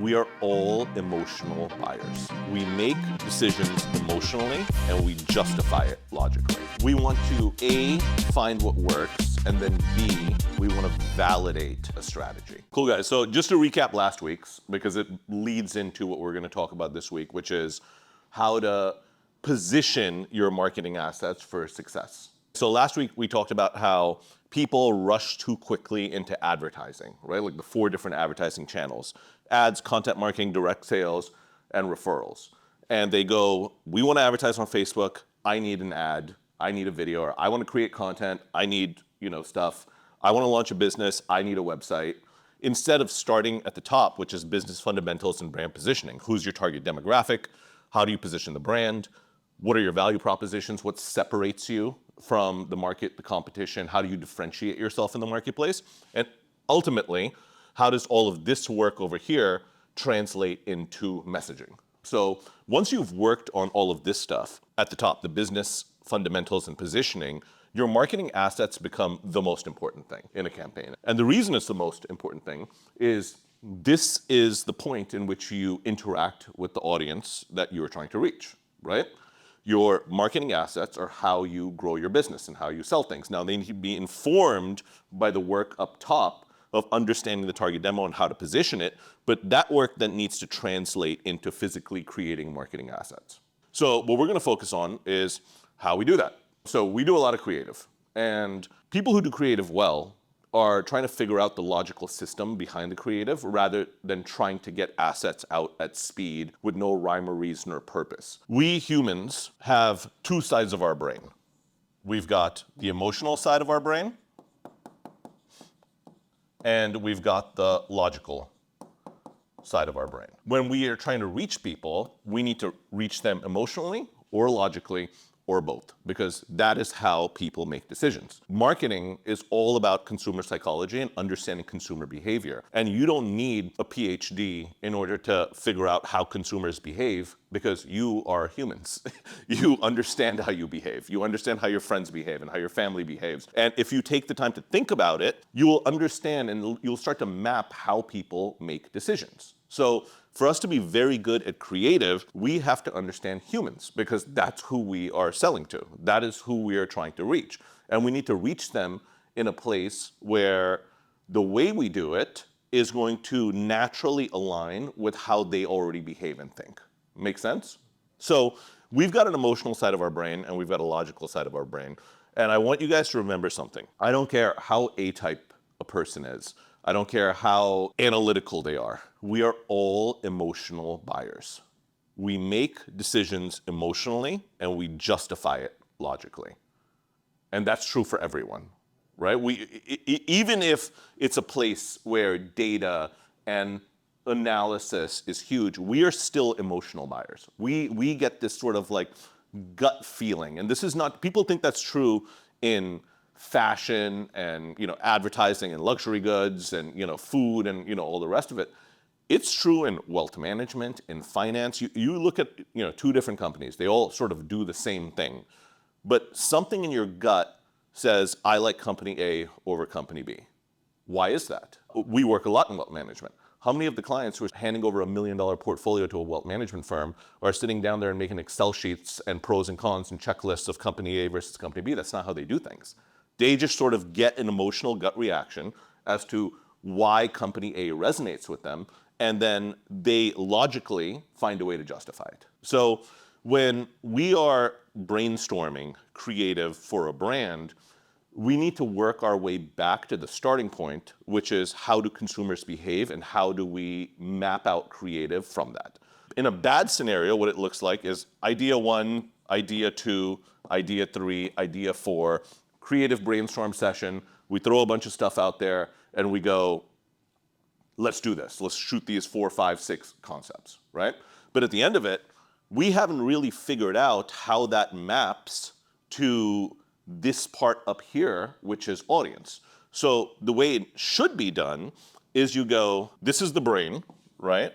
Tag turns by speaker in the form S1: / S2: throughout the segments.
S1: We are all emotional buyers. We make decisions emotionally and we justify it logically. We want to A, find what works, and then B, we want to validate a strategy. Cool, guys. So just to recap last week's, because it leads into what we're going to talk about this week, which is how to position your marketing assets for success. So last week we talked about how people rush too quickly into advertising, right? Like the 4 different advertising channels: ads, content marketing, direct sales, and referrals. And they go, we want to advertise on Facebook. I need an ad. I need a video. Or I want to create content. I need, stuff. I want to launch a business. I need a website. Instead of starting at the top, which is business fundamentals and brand positioning. Who's your target demographic? How do you position the brand? What are your value propositions? What separates you from the market, the competition? How do you differentiate yourself in the marketplace? And ultimately, how does all of this work over here translate into messaging? So once you've worked on all of this stuff at the top, the business fundamentals and positioning, your marketing assets become the most important thing in a campaign. And the reason it's the most important thing is this is the point in which you interact with the audience that you're trying to reach, right? Your marketing assets are how you grow your business and how you sell things. Now, they need to be informed by the work up top of understanding the target demo and how to position it, but that work then needs to translate into physically creating marketing assets. So what we're going to focus on is how we do that. So we do a lot of creative, and people who do creative well are trying to figure out the logical system behind the creative rather than trying to get assets out at speed with no rhyme or reason or purpose. We humans have 2 sides of our brain. We've got the emotional side of our brain, and we've got the logical side of our brain. When we are trying to reach people, we need to reach them emotionally or logically or both, because that is how people make decisions. Marketing is all about consumer psychology and understanding consumer behavior. And you don't need a PhD in order to figure out how consumers behave, because you are humans. You understand how you behave. You understand how your friends behave and how your family behaves. And if you take the time to think about it, you will understand and you'll start to map how people make decisions. So for us to be very good at creative, we have to understand humans, because that's who we are selling to. That is who we are trying to reach. And we need to reach them in a place where the way we do it is going to naturally align with how they already behave and think. Make sense? So we've got an emotional side of our brain and we've got a logical side of our brain. And I want you guys to remember something. I don't care how A-type a person is. I don't care how analytical they are. We are all emotional buyers. We make decisions emotionally and we justify it logically. And that's true for everyone, right? Even if it's a place where data and analysis is huge, we are still emotional buyers. We get this sort of like gut feeling. And this is not, people think that's true in fashion and advertising and luxury goods and food and all the rest of it. It's true in wealth management, in finance. You look at 2 different companies. They all sort of do the same thing, but something in your gut says, I like company A over company B. Why is that? We work a lot in wealth management. How many of the clients who are handing over $1 million portfolio to a wealth management firm are sitting down there and making Excel sheets and pros and cons and checklists of company A versus company B? That's not how they do things. They just sort of get an emotional gut reaction as to why company A resonates with them, and then they logically find a way to justify it. So when we are brainstorming creative for a brand, we need to work our way back to the starting point, which is how do consumers behave and how do we map out creative from that. In a bad scenario, what it looks like is idea 1, idea 2, idea 3, idea 4, creative brainstorm session. We throw a bunch of stuff out there and we go, let's do this. Let's shoot these 4, 5, 6 concepts, right? But at the end of it, we haven't really figured out how that maps to this part up here, which is audience. So the way it should be done is you go, this is the brain, right?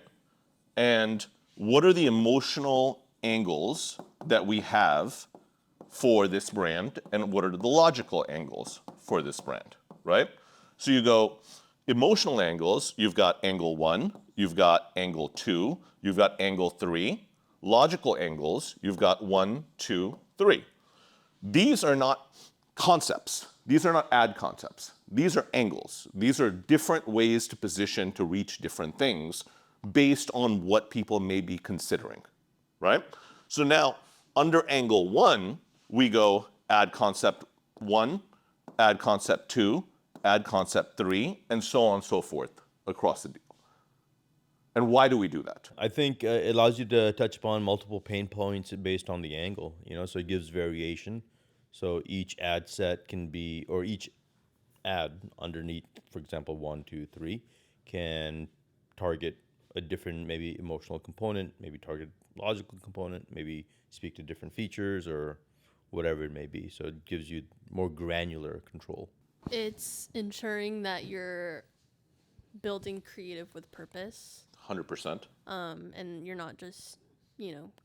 S1: And what are the emotional angles that we have for this brand, and what are the logical angles for this brand, right? So you go, emotional angles, you've got angle 1, you've got angle 2, you've got angle 3. Logical angles, you've got 1, 2, 3. These are not concepts. These are not ad concepts. These are angles. These are different ways to position to reach different things based on what people may be considering, right? So now, under angle 1, we go ad concept 1, ad concept 2, ad concept 3, and so on and so forth across the deal. And why do we do that?
S2: I think it allows you to touch upon multiple pain points based on the angle, so it gives variation. So each ad set can be, or each ad underneath, for example, 1, 2, 3, can target a different maybe emotional component, maybe target logical component, maybe speak to different features or whatever it may be. So it gives you more granular control.
S3: It's ensuring that you're building creative with purpose.
S1: 100%.
S3: And you're not just,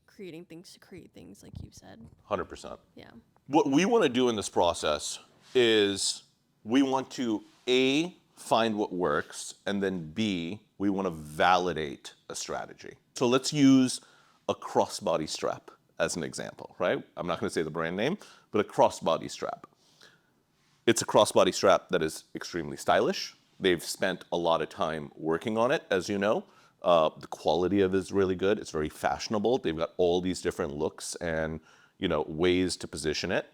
S3: creating things to create things, like you said.
S1: 100%.
S3: Yeah.
S1: What we want to do in this process is we want to A, find what works, and then B, we want to validate a strategy. So let's use a crossbody strap as an example, right? I'm not going to say the brand name, but a crossbody strap. It's a crossbody strap that is extremely stylish. They've spent a lot of time working on it, as you know. The quality of it is really good. It's very fashionable. They've got all these different looks and ways to position it.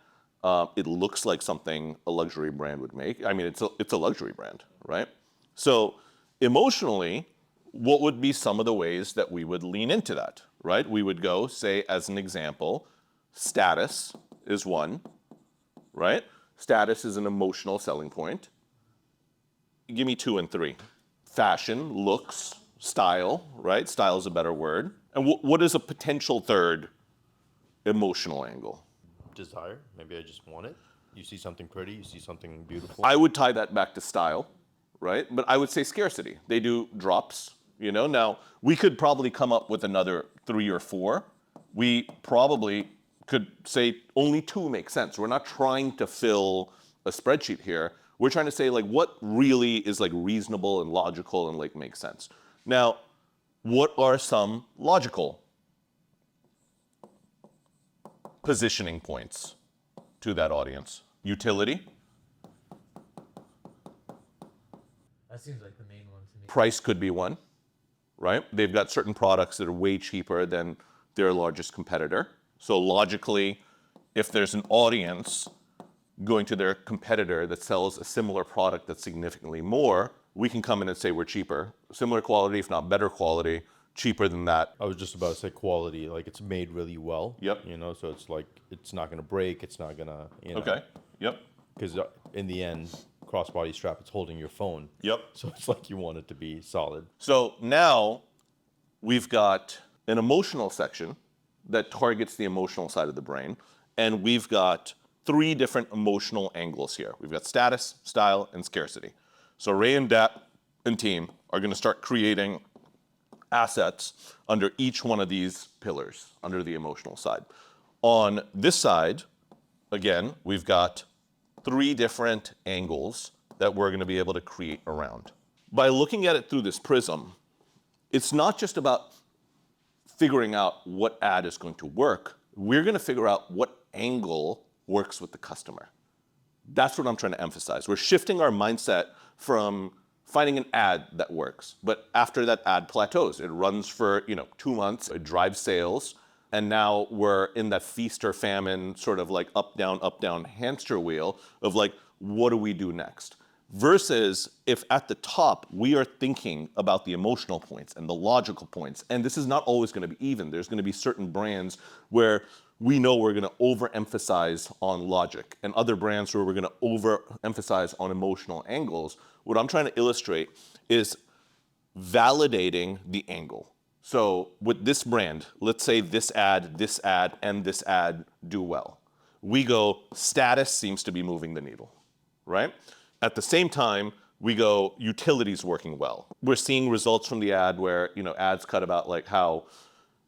S1: It looks like something a luxury brand would make. I mean, it's a luxury brand, right? So emotionally, what would be some of the ways that we would lean into that, right? We would go, say, as an example, status is one, right? Status is an emotional selling point. Give me 2 and 3. Fashion, looks, style, right? Style is a better word. And what is a potential third emotional angle?
S2: Desire. Maybe I just want it. You see something pretty, you see something beautiful.
S1: I would tie that back to style, right? But I would say scarcity. They do drops, Now, we could probably come up with another 3 or 4. We probably could say only 2 make sense. We're not trying to fill a spreadsheet here. We're trying to say, what really is, reasonable and logical and, makes sense. Now, what are some logical positioning points to that audience? Utility.
S4: That seems like the main one to me.
S1: Price could be one, right? They've got certain products that are way cheaper than their largest competitor. So logically, if there's an audience going to their competitor that sells a similar product that's significantly more, we can come in and say we're cheaper. Similar quality, if not better quality, cheaper than that.
S2: I was just about to say quality, it's made really well.
S1: Yep.
S2: So it's it's not going to break, it's not going to,
S1: Okay. Yep.
S2: Because in the end, crossbody strap, it's holding your phone.
S1: Yep.
S2: So it's you want it to be solid.
S1: So now we've got an emotional section that targets the emotional side of the brain, and we've got 3 different emotional angles here. We've got status, style, and scarcity. So Ray and Dap and team are going to start creating assets under each one of these pillars, under the emotional side. On this side, again, we've got 3 different angles that we're going to be able to create around. By looking at it through this prism, it's not just about figuring out what ad is going to work. We're going to figure out what angle works with the customer. That's what I'm trying to emphasize. We're shifting our mindset from finding an ad that works, but after that ad plateaus, it runs for 2 months, it drives sales, and now we're in that feast or famine sort of up down hamster wheel of what do we do next? Versus if at the top we are thinking about the emotional points and the logical points, and this is not always going to be even. There's going to be certain brands where we know we're going to overemphasize on logic, and other brands where we're going to overemphasize on emotional angles. What I'm trying to illustrate is validating the angle. So with this brand, let's say this ad, and this ad do well. We go, status seems to be moving the needle, right? At the same time, we go, utility's working well. We're seeing results from the ad where, ads cut about how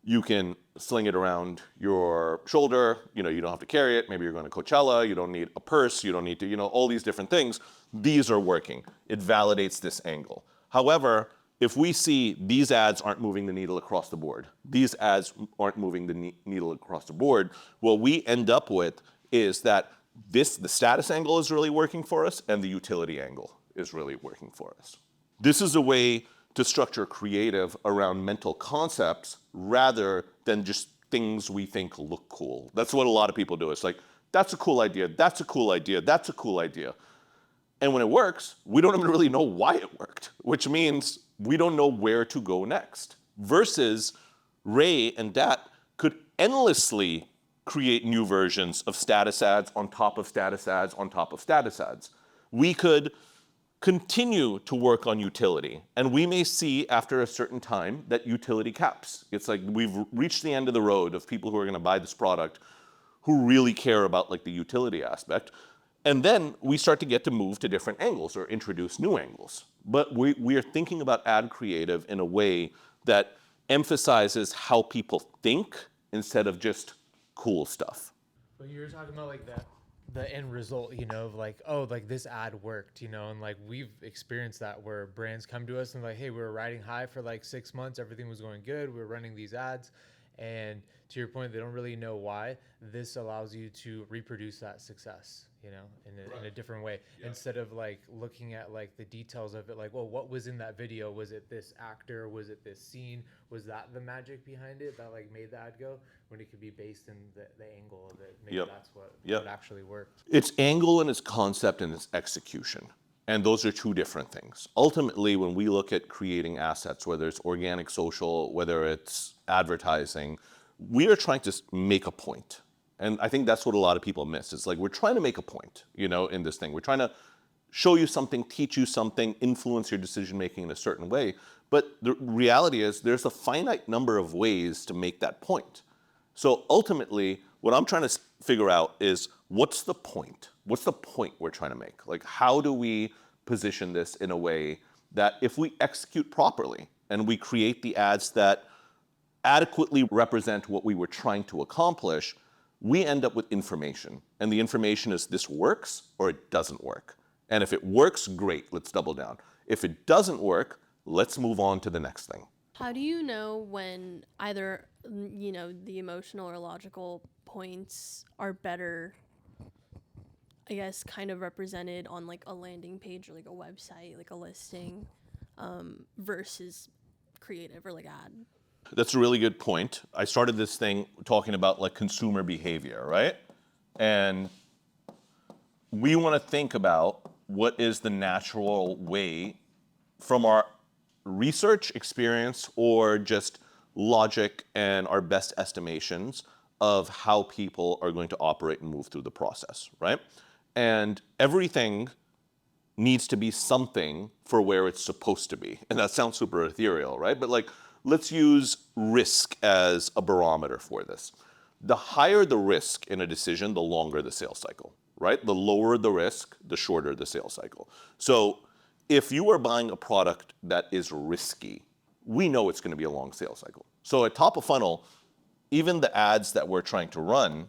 S1: you can sling it around your shoulder, you don't have to carry it. Maybe you're going to Coachella, you don't need a purse, you don't need to, all these different things. These are working. It validates this angle. However, if we see these ads aren't moving the needle across the board, these ads aren't moving the needle across the board, what we end up with is that the status angle is really working for us and the utility angle is really working for us. This is a way to structure creative around mental concepts rather than just things we think look cool. That's what a lot of people do. It's like, that's a cool idea, that's a cool idea, that's a cool idea. And when it works, we don't even really know why it worked, which means we don't know where to go next. Versus Ray and Dat could endlessly create new versions of status ads on top of status ads on top of status ads. We could continue to work on utility, and we may see after a certain time that utility caps. It's like we've reached the end of the road of people who are going to buy this product who really care about like the utility aspect. And then we start to get to move to different angles or introduce new angles. But we are thinking about ad creative in a way that emphasizes how people think instead of just cool stuff.
S4: But you were talking about like the end result, you know, of like, oh, like this ad worked, you know, and like we've experienced that where brands come to us and like, hey, we were riding high for like 6 months, everything was going good, we were running these ads, and to your point, they don't really know why. This allows you to reproduce that success, you know, in a different way. Yeah. Instead of like looking at like the details of it, like, well, what was in that video? Was it this actor? Was it this scene? Was that the magic behind it that like made the ad go? When it could be based in the angle of it. Maybe that's what actually worked.
S1: It's angle and its concept and its execution. And those are two different things. Ultimately, when we look at creating assets, whether it's organic, social, whether it's advertising, we are trying to make a point. And I think that's what a lot of people miss. It's like we're trying to make a point, you know, in this thing. We're trying to show you something, teach you something, influence your decision making in a certain way. But the reality is there's a finite number of ways to make that point. So ultimately, what I'm trying to figure out is what's the point? What's the point we're trying to make? Like, how do we position this in a way that if we execute properly and we create the ads that adequately represent what we were trying to accomplish, we end up with information. And the information is this works or it doesn't work. And if it works, great, let's double down. If it doesn't work, let's move on to the next thing.
S3: How do you know when either, you know, the emotional or logical points are better, I guess, kind of represented on like a landing page or like a website, like a listing, versus creative or like ad?
S1: That's a really good point. I started this thing talking about like consumer behavior, right? And we want to think about what is the natural way from our research experience or just logic and our best estimations of how people are going to operate and move through the process, right? And everything needs to be something for where it's supposed to be. And that sounds super ethereal, right? But like, let's use risk as a barometer for this. The higher the risk in a decision, the longer the sales cycle, right? The lower the risk, the shorter the sales cycle. So if you are buying a product that is risky, we know it's going to be a long sales cycle. So at top of funnel, even the ads that we're trying to run,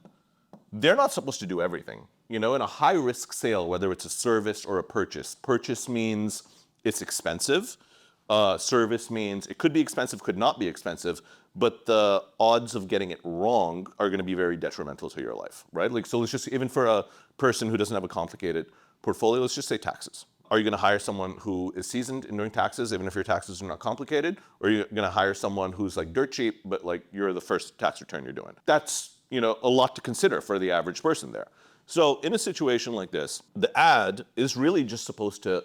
S1: they're not supposed to do everything. You know, in a high risk sale, whether it's a service or a purchase means it's expensive. Service means it could be expensive, could not be expensive, but the odds of getting it wrong are going to be very detrimental to your life, right? Like, so let's just, even for a person who doesn't have a complicated portfolio, let's just say taxes. Are you going to hire someone who is seasoned in doing taxes, even if your taxes are not complicated? Or are you going to hire someone who's like dirt cheap, but like you're the first tax return you're doing? That's, you know, a lot to consider for the average person there. So in a situation like this, the ad is really just supposed to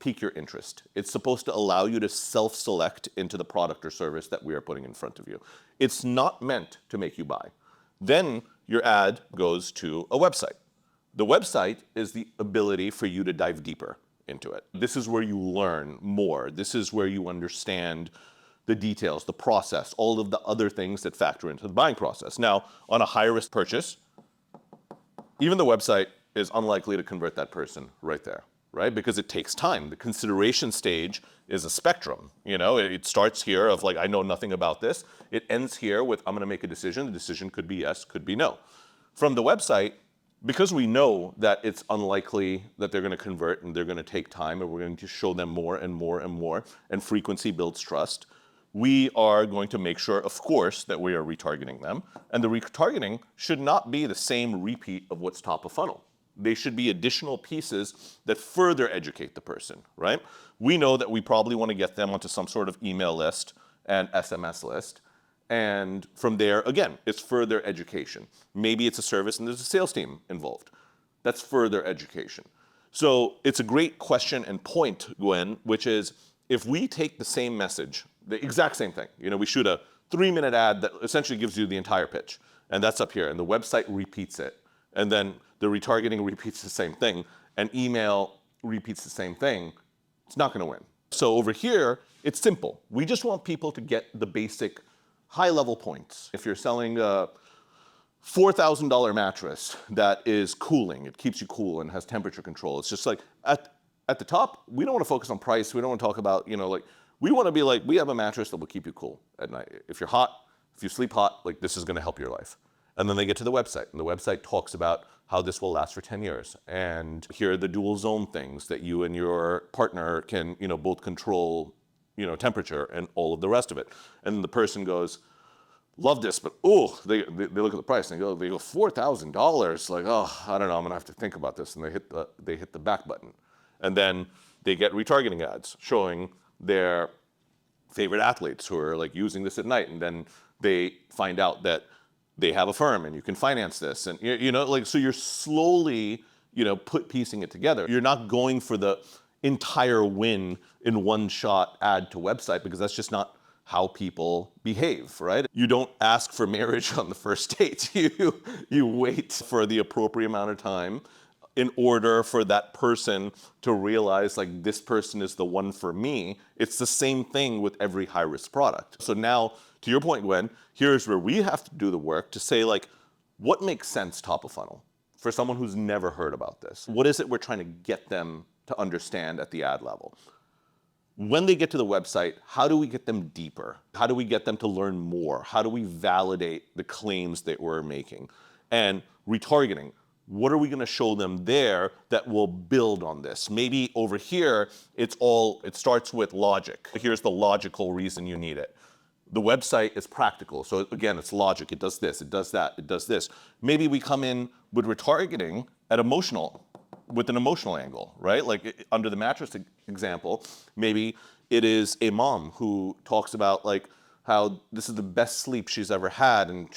S1: pique your interest. It's supposed to allow you to self-select into the product or service that we are putting in front of you. It's not meant to make you buy. Then your ad goes to a website. The website is the ability for you to dive deeper into it. This is where you learn more. This is where you understand the details, the process, all of the other things that factor into the buying process. Now, on a high-risk purchase, even the website is unlikely to convert that person right there, right? Because it takes time. The consideration stage is a spectrum. You know, it starts here of like, I know nothing about this. It ends here with, I'm going to make a decision. The decision could be yes, could be no. From the website, because we know that it's unlikely that they're going to convert and they're going to take time and we're going to show them more and more and more, and frequency builds trust, we are going to make sure, of course, that we are retargeting them. And the retargeting should not be the same repeat of what's top of funnel. They should be additional pieces that further educate the person, right? We know that we probably want to get them onto some sort of email list and SMS list. And from there, again, it's further education. Maybe it's a service and there's a sales team involved. That's further education. So it's a great question and point, Gwen, which is if we take the same message, the exact same thing, we shoot a 3-minute ad that essentially gives you the entire pitch, and that's up here, and the website repeats it, and then the retargeting repeats the same thing, and email repeats the same thing, it's not going to win. So over here, it's simple. We just want people to get the basic high-level points. If you're selling a $4,000 mattress that is cooling, it keeps you cool and has temperature control. It's just like at the top, we don't want to focus on price. We don't want to talk about, we want to be like, we have a mattress that will keep you cool at night. If you're hot, if you sleep hot, like this is going to help your life. And then they get to the website, and the website talks about how this will last for 10 years. And here are the dual zone things that you and your partner can, both control, temperature and all of the rest of it. And the person goes, love this, but they look at the price and they go $4,000. Like, I don't know, I'm gonna have to think about this. And they hit the back button. And then they get retargeting ads showing their favorite athletes who are like using this at night. And then they find out that they have a firm and you can finance this. And so you're slowly, piecing it together. You're not going for the entire win in one shot ad to website, because that's just not how people behave, right? You don't ask for marriage on the first date. You wait for the appropriate amount of time in order for that person to realize like this person is the one for me. It's the same thing with every high risk product. So now, to your point, Gwen, here's where we have to do the work to say like, what makes sense top of funnel for someone who's never heard about this? What is it we're trying to get them to understand at the ad level? When they get to the website, how do we get them deeper? How do we get them to learn more? How do we validate the claims that we're making? And retargeting, what are we going to show them there that will build on this? Maybe over here, it starts with logic. Here's the logical reason you need it. The website is practical. So again, it's logic. It does this, it does that, it does this. Maybe we come in with retargeting with an emotional angle, right? Like under the mattress example, maybe it is a mom who talks about like how this is the best sleep she's ever had, and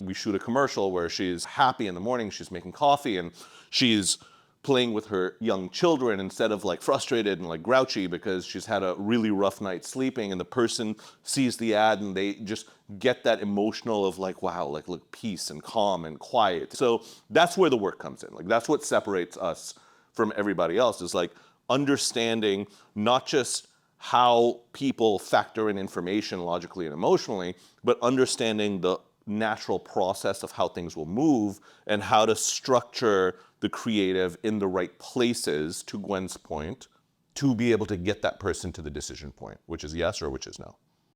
S1: we shoot a commercial where she's happy in the morning, she's making coffee, and she's playing with her young children instead of like frustrated and like grouchy because she's had a really rough night sleeping, and the person sees the ad and they just get that emotional of like, wow, like look, peace and calm and quiet. So that's where the work comes in. Like that's what separates us from everybody else, is like understanding not just how people factor in information logically and emotionally, but understanding the natural process of how things will move and how to structure the creative in the right places, to Gwen's point, to be able to get that person to the decision point, which is yes or which is no.